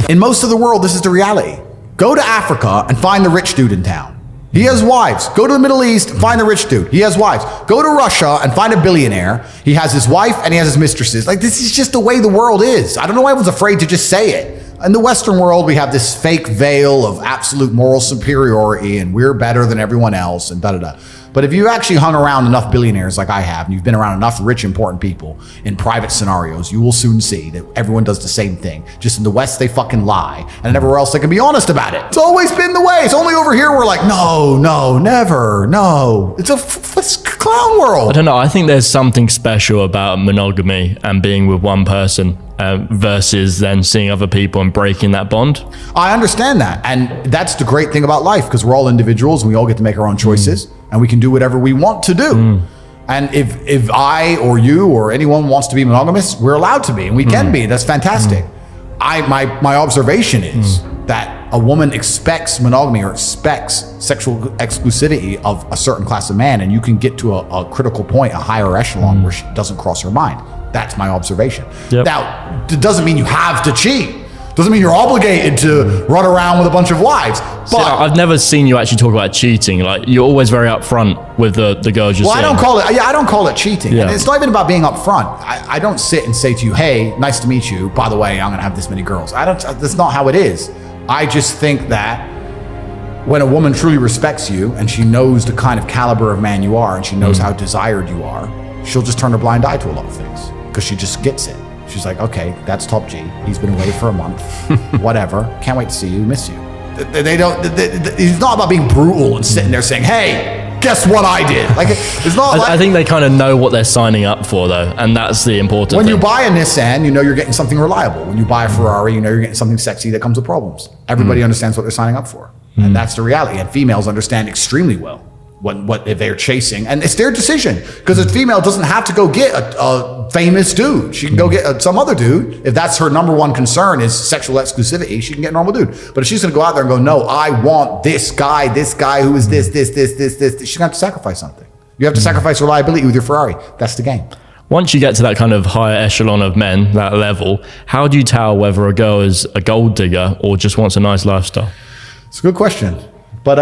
In most of the world, this is the reality. Go to Africa and find the rich dude in town. He has wives. Go to the Middle East, find the rich dude. He has wives. Go to Russia and find a billionaire. He has his wife and he has his mistresses. Like, this is just the way the world is. I don't know why everyone's afraid to just say it. In the Western world, we have this fake veil of absolute moral superiority and we're better than everyone else and da-da-da. But if you actually hung around enough billionaires like I have, and you've been around enough rich, important people in private scenarios, you will soon see that everyone does the same thing. Just in the West, they fucking lie. And everywhere else, they can be honest about it. It's always been the way. It's only over here we're like, no, never, no. It's a clown world. I don't know. I think there's something special about monogamy and being with one person versus then seeing other people and breaking that bond. I understand that. And that's the great thing about life, because we're all individuals and we all get to make our own choices. And we can do whatever we want to do. And if I or you or anyone wants to be monogamous, we're allowed to be, and we can be. That's fantastic. My observation is that a woman expects monogamy or expects sexual exclusivity of a certain class of man, and you can get to a critical point, a higher echelon where she doesn't cross her mind. That's my observation. Yep. Now, it doesn't mean you have to cheat. Doesn't mean you're obligated to run around with a bunch of wives. But see, I've never seen you actually talk about cheating. Like, you're always very upfront with the girls you're seeing. I don't call it cheating. Yeah. And it's not even about being upfront. I don't sit and say to you, hey, nice to meet you. By the way, I'm gonna have this many girls. That's not how it is. I just think that when a woman truly respects you and she knows the kind of caliber of man you are and she knows how desired you are, she'll just turn a blind eye to a lot of things because she just gets it. She's like, okay, that's Top G. He's been away for a month. Whatever. Can't wait to see you. Miss you. It's not about being brutal and sitting there saying, hey, guess what I did? Like, it's not. I think they kind of know what they're signing up for, though, and that's the important thing. When you buy a Nissan, you know you're getting something reliable. When you buy a Ferrari, you know you're getting something sexy that comes with problems. Everybody understands what they're signing up for, and that's the reality. And females understand extremely well what if they're chasing, and it's their decision, because a female doesn't have to go get a famous dude. She can go get some other dude. If that's her number one concern is sexual exclusivity, she can get a normal dude. But if she's gonna go out there and go, no, I want this guy who is this, she's gonna have to sacrifice something. You have to sacrifice reliability with your Ferrari. That's the game. Once you get to that kind of higher echelon of men, that level, how do you tell whether a girl is a gold digger or just wants a nice lifestyle? It's a good question, but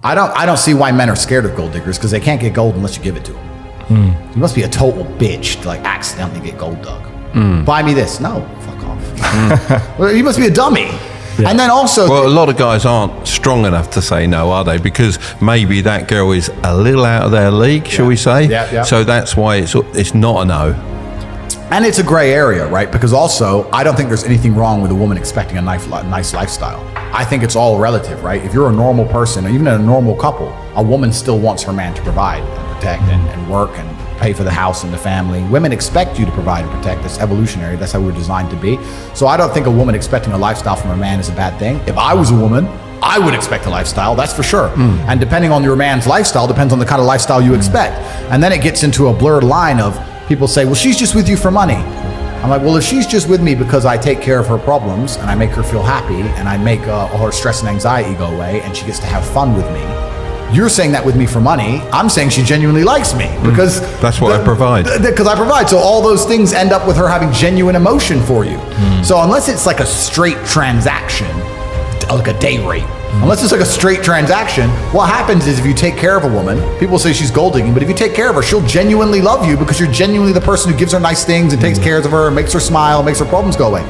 I don't see why men are scared of gold diggers, because they can't get gold unless you give it to them. You must be a total bitch to like accidentally get gold dug. Buy me this. No, fuck off. Well, you must be a dummy. Yeah. And then also, well, a lot of guys aren't strong enough to say no, are they? Because maybe that girl is a little out of their league, shall we say? Yeah. So that's why it's not a no. And it's a gray area, right? Because also, I don't think there's anything wrong with a woman expecting a nice lifestyle. I think it's all relative, right? If you're a normal person, or even in a normal couple, a woman still wants her man to provide and protect and work and pay for the house and the family. Women expect you to provide and protect. That's evolutionary. That's how we're designed to be. So I don't think a woman expecting a lifestyle from a man is a bad thing. If I was a woman, I would expect a lifestyle, that's for sure. And depending on your man's lifestyle, depends on the kind of lifestyle you expect. And then it gets into a blurred line of people say, well, she's just with you for money. I'm like, well, if she's just with me because I take care of her problems and I make her feel happy and I make all her stress and anxiety go away and she gets to have fun with me, you're saying that with me for money. I'm saying she genuinely likes me because that's what I provide. Because I provide. So all those things end up with her having genuine emotion for you. So unless it's like a straight transaction, like a day rate, unless it's like a straight transaction, what happens is if you take care of a woman, people say she's gold digging, but if you take care of her, she'll genuinely love you because you're genuinely the person who gives her nice things and takes care of her and makes her smile, makes her problems go away.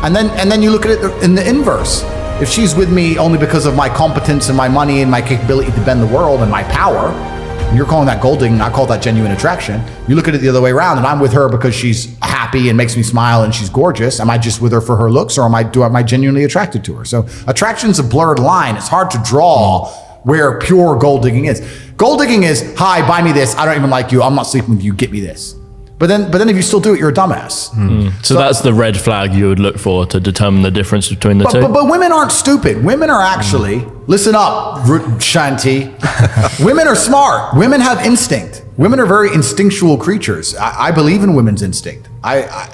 And then you look at it in the inverse. If she's with me only because of my competence and my money and my capability to bend the world and my power, and you're calling that gold digging, I call that genuine attraction. You look at it the other way around, and I'm with her because she's happy and makes me smile and she's gorgeous. Am I just with her for her looks, or am I genuinely attracted to her? So attraction's a blurred line. It's hard to draw where pure gold digging is. Gold digging is, hi, buy me this. I don't even like you. I'm not sleeping with you. Get me this. But then if you still do it, you're a dumbass. So that's the red flag you would look for to determine the difference between the two? But women aren't stupid. Women are actually, listen up, Shanti. Women are smart. Women have instinct. Women are very instinctual creatures. I believe in women's instinct.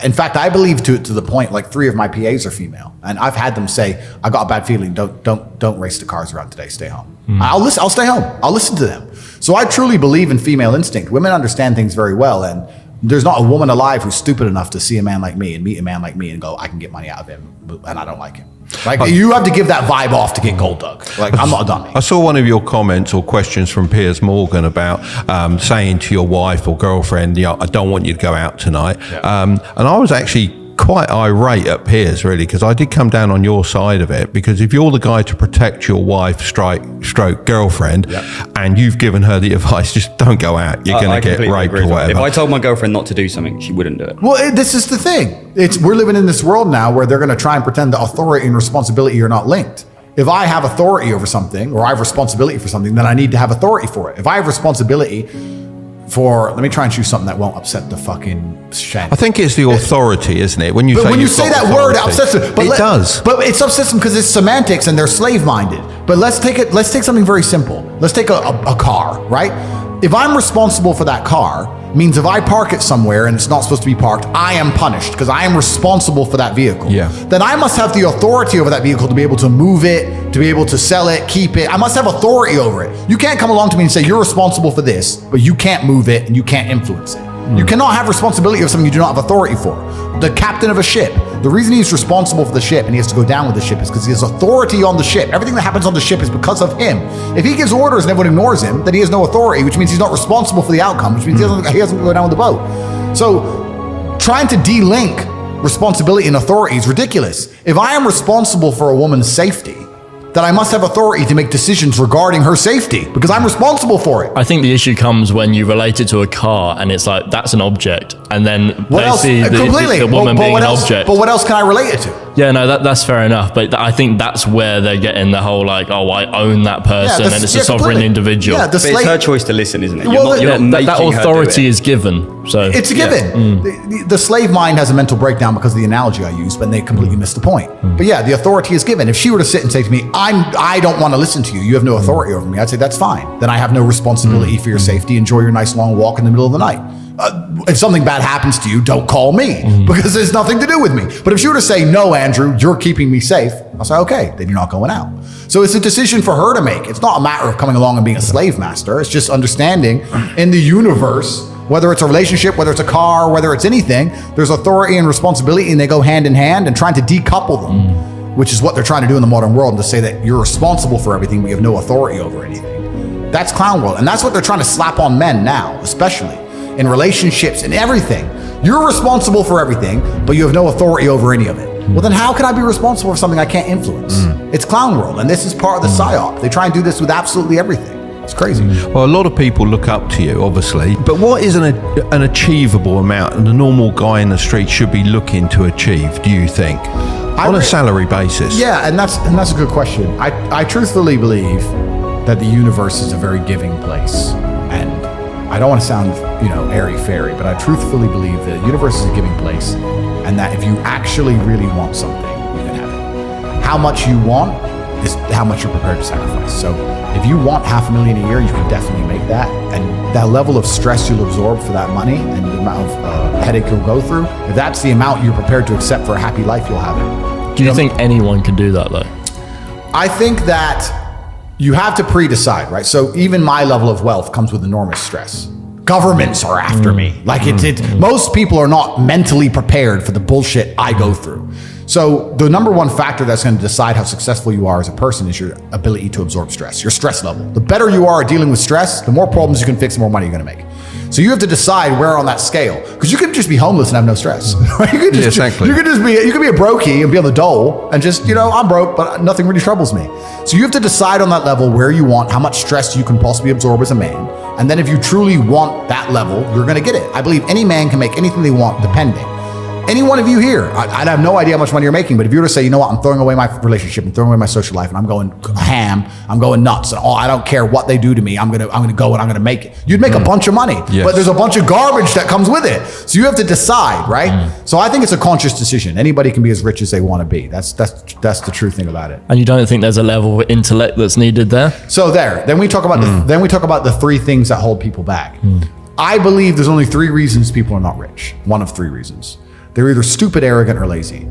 In fact, I believe to the point, like 3 of my PAs are female. And I've had them say, I got a bad feeling. Don't race the cars around today. Stay home. I'll stay home. I'll listen to them. So I truly believe in female instinct. Women understand things very well. And There's not a woman alive who's stupid enough to see a man like me and meet a man like me and go, I can get money out of him, and I don't like him. Like, you have to give that vibe off to get gold dug. Like, I'm not a dummy. I saw one of your comments or questions from Piers Morgan about saying to your wife or girlfriend, I don't want you to go out tonight. Yeah. And I was actually quite irate at Piers, really, because I did come down on your side of it, because if you're the guy to protect your wife stroke girlfriend, and you've given her the advice, just don't go out, you're going to get raped or whatever. If I told my girlfriend not to do something, she wouldn't do it. Well, this is the thing. We're living in this world now where they're going to try and pretend that authority and responsibility are not linked. If I have authority over something, or I have responsibility for something, then I need to have authority for it. If I have responsibility for, let me try and choose something that won't upset the fucking shit. I think it's the authority, isn't it? When you say that authority, word, it upsets them. It does. But it's upsets them because it's semantics and they're slave-minded. But let's take something very simple. Let's take a car, right? If I'm responsible for that car, means if I park it somewhere and it's not supposed to be parked, I am punished because I am responsible for that vehicle. Yeah. Then I must have the authority over that vehicle to be able to move it, to be able to sell it, keep it. I must have authority over it. You can't come along to me and say, you're responsible for this, but you can't move it and you can't influence it. You cannot have responsibility of something you do not have authority for. The captain of a ship, the reason he's responsible for the ship and he has to go down with the ship is because he has authority on the ship. Everything that happens on the ship is because of him. If he gives orders and everyone ignores him, then he has no authority, which means he's not responsible for the outcome, which means he doesn't go down with the boat. So trying to de-link responsibility and authority is ridiculous. If I am responsible for a woman's safety, then I must have authority to make decisions regarding her safety because I'm responsible for it. I think the issue comes when you relate it to a car and it's like, that's an object. And then What they else? see the woman being an object. But what else can I relate it to? Yeah, no, that's fair enough. But I think that's where they're getting the whole like, oh, I own that person and it's a sovereign individual. Yeah, But it's her choice to listen, isn't it? That authority is given. So it's a given. The slave mind has a mental breakdown because of the analogy I used, but they completely missed the point. But yeah, the authority is given. If she were to sit and say to me, I don't want to listen to you, you have no authority over me, I'd say that's fine. Then I have no responsibility for your safety. Enjoy your nice long walk in the middle of the night. If something bad happens to you, don't call me because there's nothing to do with me. But if she were to say, no, Andrew, you're keeping me safe, I'll say, okay, then you're not going out. So it's a decision for her to make. It's not a matter of coming along and being a slave master. It's just understanding in the universe, whether it's a relationship, whether it's a car, whether it's anything, there's authority and responsibility and they go hand in hand, and trying to decouple them, which is what they're trying to do in the modern world, and to say that you're responsible for everything, but you have no authority over anything. That's clown world. And that's what they're trying to slap on men now, especially in relationships and everything. You're responsible for everything, but you have no authority over any of it. Well, then how can I be responsible for something I can't influence? It's clown world, and this is part of the psyop. They try and do this with absolutely everything. It's crazy. Well, a lot of people look up to you, obviously, but what is an achievable amount and a normal guy in the street should be looking to achieve, do you think? On a salary basis? Yeah, and that's a good question. I truthfully believe that the universe is a very giving place, and I don't want to sound, airy-fairy, but I truthfully believe that the universe is a giving place, and that if you actually really want something, you can have it. How much you want is how much you're prepared to sacrifice. So if you want $500,000 a year, you can definitely make that, and that level of stress you'll absorb for that money and the amount of headache you'll go through, if that's the amount you're prepared to accept for a happy life, you'll have it. Do you think anyone can do that though? I think that you have to pre-decide, right? So even my level of wealth comes with enormous stress. Governments are after me. Like most people are not mentally prepared for the bullshit I go through. So the number one factor that's going to decide how successful you are as a person is your ability to absorb stress, your stress level. The better you are at dealing with stress, the more problems you can fix, the more money you're going to make. So you have to decide where on that scale, because you could just be homeless and have no stress. You could just, exactly. You could be a brokey and be on the dole and just, I'm broke, but nothing really troubles me. So you have to decide on that level where you want, how much stress you can possibly absorb as a man. And then if you truly want that level, you're going to get it. I believe any man can make anything they want depending. Any one of you here, I'd have no idea how much money you're making, but if you were to say, you know what, I'm throwing away my relationship, I'm throwing away my social life, and I'm going ham, I'm going nuts, and I don't care what they do to me, I'm gonna go and I'm gonna make it. You'd make a bunch of money, yes. But there's a bunch of garbage that comes with it. So you have to decide, right? So I think it's a conscious decision. Anybody can be as rich as they want to be. That's the true thing about it. And you don't think there's a level of intellect that's needed there? So then we talk about the three things that hold people back. I believe there's only three reasons people are not rich. One of three reasons. They're either stupid, arrogant, or lazy.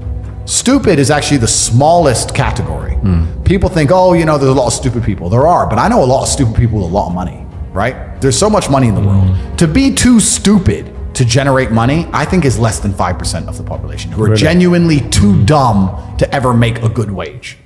Stupid is actually the smallest category. People think, there's a lot of stupid people. There are, but I know a lot of stupid people with a lot of money, right? There's so much money in the world. To be too stupid to generate money, I think is less than 5% of the population who are Really? genuinely too dumb to ever make a good wage.